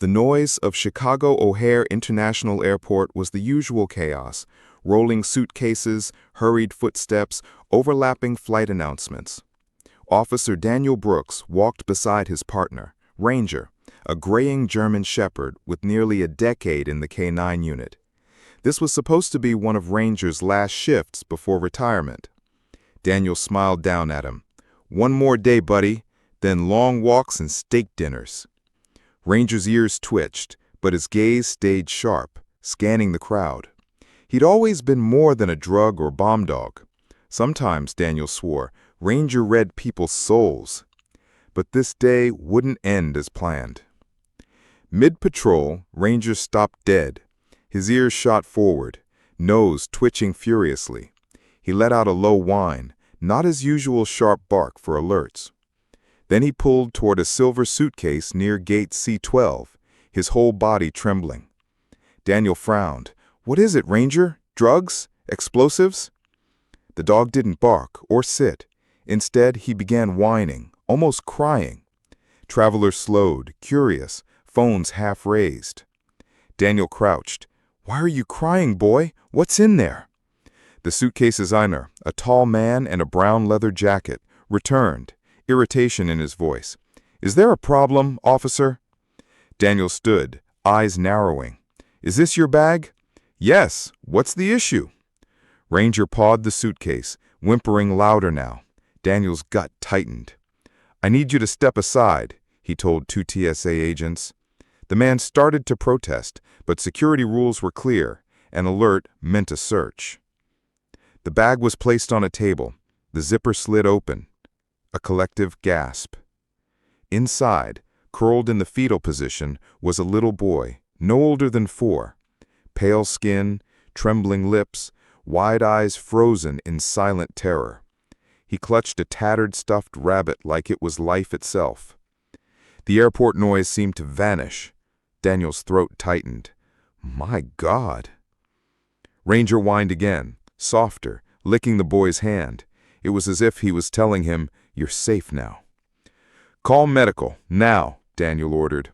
The noise of Chicago O'Hare International Airport was the usual chaos: rolling suitcases, hurried footsteps, overlapping flight announcements. Officer Daniel Brooks walked beside his partner, Ranger, a graying German shepherd with nearly a decade in the K-9 unit. This was supposed to be one of Ranger's last shifts before retirement. Daniel smiled down at him. "One more day, buddy, then long walks and steak dinners." Ranger's ears twitched, but his gaze stayed sharp, scanning the crowd. He'd always been more than a drug or bomb dog. Sometimes, Daniel swore, Ranger read people's souls. But this day wouldn't end as planned. Mid-patrol, Ranger stopped dead. His ears shot forward, nose twitching furiously. He let out a low whine, not his usual sharp bark for alerts. Then he pulled toward a silver suitcase near gate C-12, his whole body trembling. Daniel frowned. "What is it, Ranger? Drugs? Explosives?" The dog didn't bark or sit. Instead, he began whining, almost crying. Travelers slowed, curious, phones half raised. Daniel crouched. "Why are you crying, boy? What's in there?" The suitcase's owner, a tall man in a brown leather jacket, returned, irritation in his voice. "Is there a problem, officer?" Daniel stood, eyes narrowing. "Is this your bag?" "Yes. What's the issue?" Ranger pawed the suitcase, whimpering louder now. Daniel's gut tightened. "I need you to step aside," he told 2 TSA agents. The man started to protest, but security rules were clear. An alert meant a search. The bag was placed on a table. The zipper slid open. A collective gasp. Inside, curled in the fetal position, was a little boy, no older than 4. Pale skin, trembling lips, wide eyes frozen in silent terror. He clutched a tattered stuffed rabbit like it was life itself. The airport noise seemed to vanish. Daniel's throat tightened. "My God!" Ranger whined again, softer, licking the boy's hand. It was as if he was telling him, "You're safe now." "Call medical, now," Daniel ordered.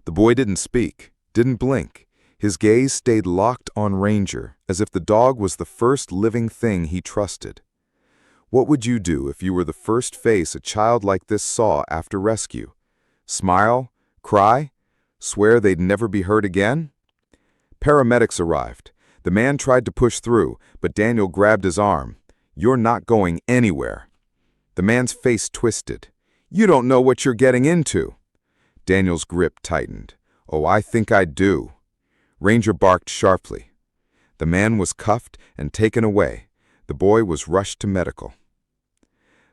The boy didn't speak, didn't blink. His gaze stayed locked on Ranger, as if the dog was the first living thing he trusted. What would you do if you were the first face a child like this saw after rescue? Smile? Cry? Swear they'd never be hurt again? Paramedics arrived. The man tried to push through, but Daniel grabbed his arm. "You're not going anywhere." The man's face twisted. "You don't know what you're getting into." Daniel's grip tightened. "Oh, I think I do." Ranger barked sharply. The man was cuffed and taken away. The boy was rushed to medical.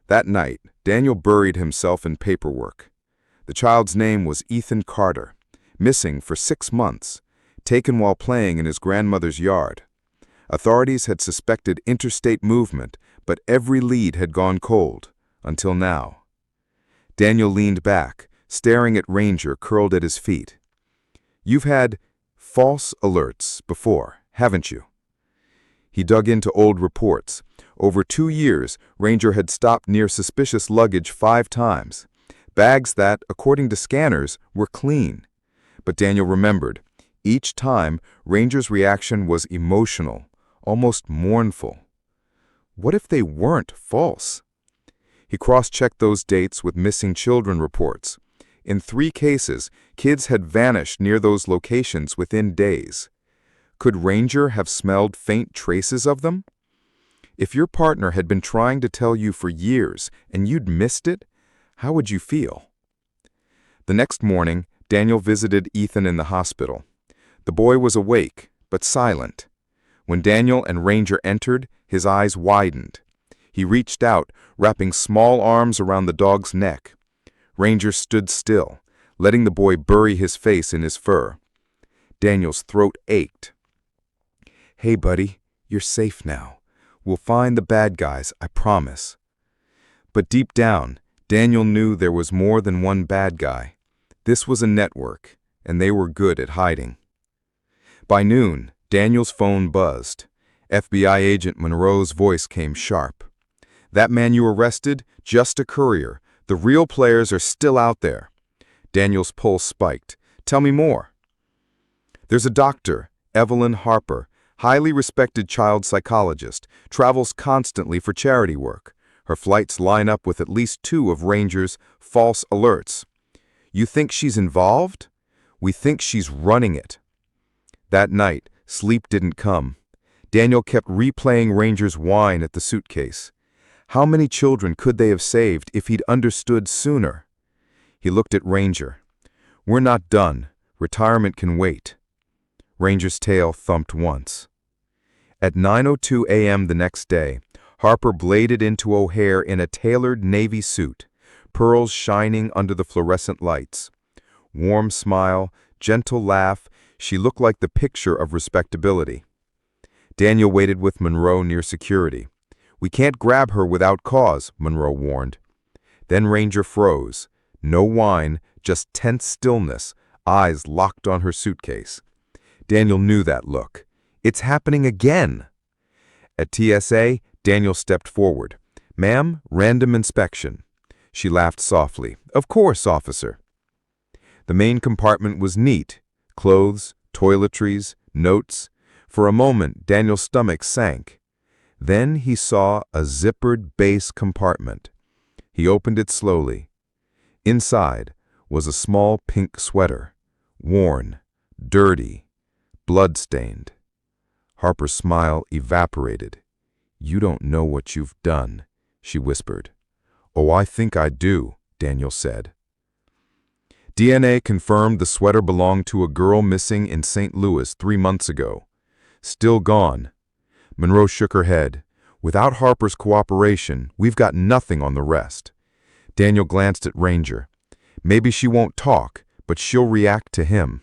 That night, Daniel buried himself in paperwork. The child's name was Ethan Carter, missing for 6 months, taken while playing in his grandmother's yard. Authorities had suspected interstate movement, but every lead had gone cold, until now. Daniel leaned back, staring at Ranger curled at his feet. "You've had false alerts before, haven't you?" He dug into old reports. Over 2 years, Ranger had stopped near suspicious luggage 5 times. Bags that, according to scanners, were clean. But Daniel remembered. Each time, Ranger's reaction was emotional, almost mournful. What if they weren't false? He cross-checked those dates with missing children reports. In 3 cases, kids had vanished near those locations within days. Could Ranger have smelled faint traces of them? If your partner had been trying to tell you for years and you'd missed it, how would you feel? The next morning, Daniel visited Ethan in the hospital. The boy was awake, but silent. When Daniel and Ranger entered, his eyes widened. He reached out, wrapping small arms around the dog's neck. Ranger stood still, letting the boy bury his face in his fur. Daniel's throat ached. "Hey, buddy, you're safe now. We'll find the bad guys, I promise." But deep down, Daniel knew there was more than one bad guy. This was a network, and they were good at hiding. By noon, Daniel's phone buzzed. FBI agent Monroe's voice came sharp. "That man you arrested, just a courier. The real players are still out there." Daniel's pulse spiked. Tell me more. There's a doctor, Evelyn Harper, highly respected child psychologist, travels constantly for charity work. Her flights line up with at least 2 of Ranger's false alerts. You think she's involved? We think she's running it. That night, sleep didn't come. Daniel kept replaying Ranger's whine at the suitcase. How many children could they have saved if he'd understood sooner? He looked at Ranger. We're not done. Retirement can wait. Ranger's tail thumped once. At 9:02 a.m. the next day, Harper bladed into O'Hare in a tailored navy suit, pearls shining under the fluorescent lights. Warm smile, gentle laugh, she looked like the picture of respectability. Daniel waited with Monroe near security. We can't grab her without cause, Monroe warned. Then Ranger froze. No whine, just tense stillness, eyes locked on her suitcase. Daniel knew that look. It's happening again. At TSA, Daniel stepped forward. Ma'am, random inspection. She laughed softly. Of course, officer. The main compartment was neat. Clothes, toiletries, notes. For a moment, Daniel's stomach sank. Then he saw a zippered base compartment. He opened it slowly. Inside was a small pink sweater, worn, dirty, blood-stained. Harper's smile evaporated. You don't know what you've done, she whispered. Oh, I think I do, Daniel said. DNA confirmed the sweater belonged to a girl missing in St. Louis 3 months ago. Still gone. Monroe shook her head. Without Harper's cooperation, we've got nothing on the rest. Daniel glanced at Ranger. Maybe she won't talk, but she'll react to him.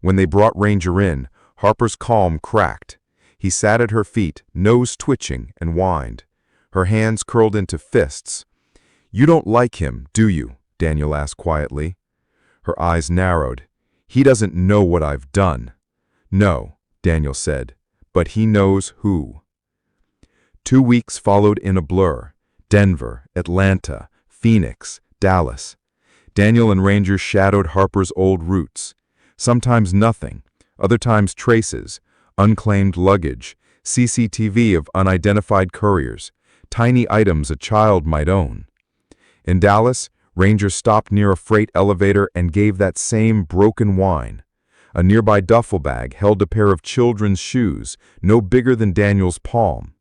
When they brought Ranger in, Harper's calm cracked. He sat at her feet, nose twitching, and whined. Her hands curled into fists. You don't like him, do you? Daniel asked quietly. Her eyes narrowed. He doesn't know what I've done. No, Daniel said, but he knows who. 2 weeks followed in a blur. Denver, Atlanta, Phoenix, Dallas. Daniel and Ranger shadowed Harper's old routes. Sometimes nothing, other times traces, unclaimed luggage, CCTV of unidentified couriers, tiny items a child might own. In Dallas, Ranger stopped near a freight elevator and gave that same broken whine. A nearby duffel bag held a pair of children's shoes, no bigger than Daniel's palm.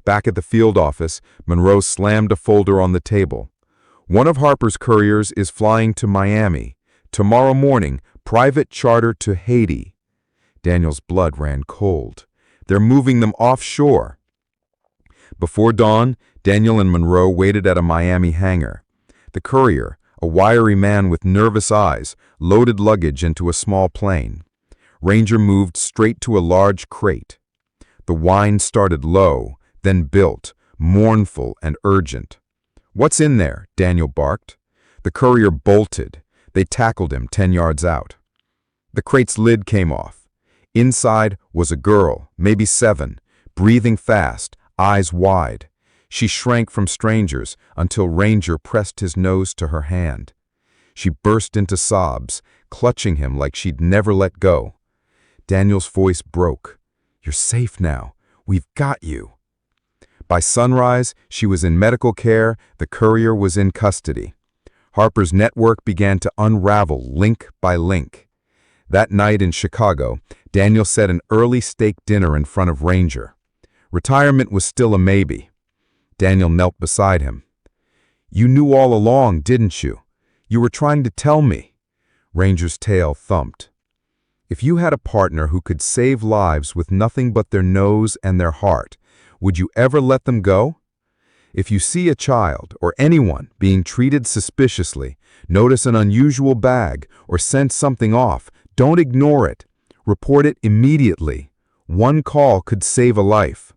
Back at the field office, Monroe slammed a folder on the table. One of Harper's couriers is flying to Miami. Tomorrow morning, private charter to Haiti. Daniel's blood ran cold. They're moving them offshore. Before dawn, Daniel and Monroe waited at a Miami hangar. The courier, a wiry man with nervous eyes, loaded luggage into a small plane. Ranger moved straight to a large crate. The whine started low, then built, mournful and urgent. What's in there? Daniel barked. The courier bolted. They tackled him 10 yards out. The crate's lid came off. Inside was a girl, maybe 7, breathing fast, eyes wide. She shrank from strangers until Ranger pressed his nose to her hand. She burst into sobs, clutching him like she'd never let go. Daniel's voice broke. You're safe now. We've got you. By sunrise, she was in medical care, the courier was in custody. Harper's network began to unravel link by link. That night in Chicago, Daniel set an early steak dinner in front of Ranger. Retirement was still a maybe. Daniel knelt beside him. You knew all along, didn't you? You were trying to tell me. Ranger's tail thumped. If you had a partner who could save lives with nothing but their nose and their heart, would you ever let them go? If you see a child or anyone being treated suspiciously, notice an unusual bag, or sense something off, don't ignore it. Report it immediately. One call could save a life.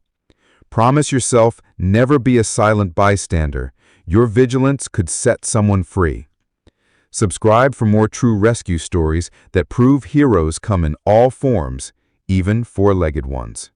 Promise yourself never be a silent bystander. Your vigilance could set someone free. Subscribe for more true rescue stories that prove heroes come in all forms, even four-legged ones.